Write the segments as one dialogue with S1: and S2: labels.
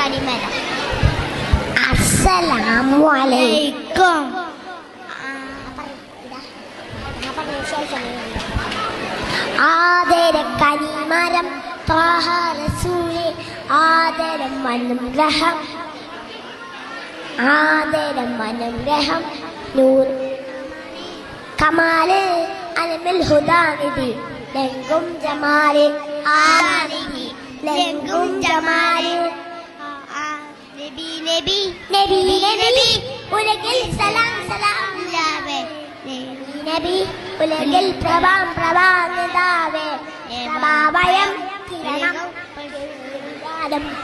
S1: കടിമരം. അസ്സലാമു അലൈക്കും. ആദര കനിമരം ത്വാഹ റസൂലേ ആദരം അനുഗ്രഹം ആദരം അനുഗ്രഹം നൂർ കമാല് അലമിൽ ഹുദാനിധി ലംഘും ജമാല് ആനിധി ലംഘും ജമാല് നബി നബി നബി നബി ഉലകിൽ സലാം സലാം ലാവേ നബി ഉലകിൽ പ്രഭാം പ്രഭാനിതാവേ പ്രഭാവയം കിരണം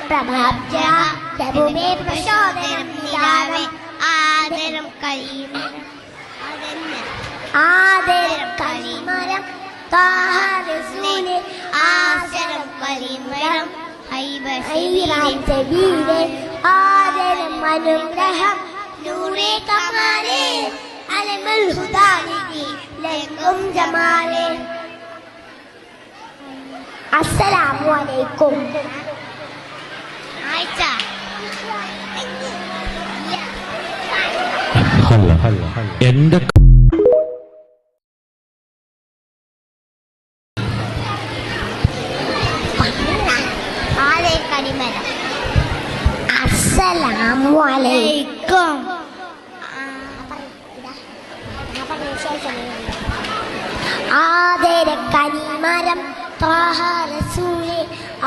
S1: പ്രഭാബ്ജ പ്രഭുമേ പ്രചോദനം നിലാവേ ആദരം കരീമരം ആദരം കരീമരം ത്വാഹ റസൂലേ ആദരം കരീമരം ഹൈബീരേ ആദരം അനുഗ്രഹം നൂറേ കമാലേ അലമുൽ ഹുദാനിധി ലംഘും ജമാലേ. അസ്സലാമു അലൈക്കും.
S2: എന്റെ
S1: കടിമരം. അസ്സലാമു അലൈക്കും. ആദര കനിമരം ത്വാഹ റസൂലേ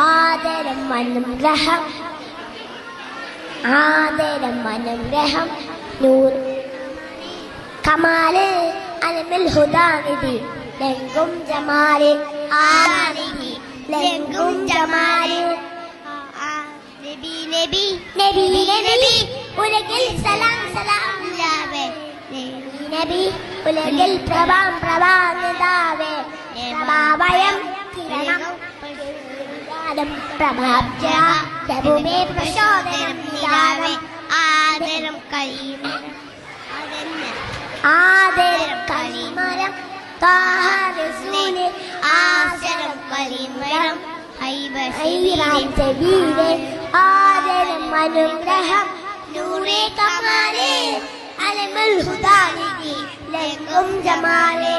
S1: ആദരം അനുഗ്രഹം ആദരം അനുഗ്രഹം നൂർ കമാല് അലമിൽ ഹുദാനിധി ലംഘും ജമാല് ആനിധി ലംഘും ജമാല് നബി നബി നബി നബി ഉലകിൽ സലാം സലാം ലാവേ നബി ഉലകിൽ പ്രഭാം പ്രഭാനിതാവേ പ്രഭാവയം കിരണം പ്രഭാബ്ജ പ്രഭുമേ പ്രചോദനം നിലാവേ ആദരം കരീമരം ആദരം കരീമരം ത്വാഹ റസൂലേ ആദരം കരീമരം ഹൈബീരേ ആദരം അനുഗ്രഹം നൂറേ കമാലേ അലമുൽ ഹുദാനിധി ലംഘും ജമാലേ.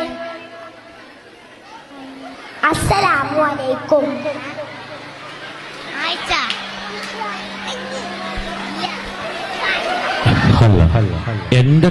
S1: അസ്സലാമു അലൈക്കും.
S2: എന്റെ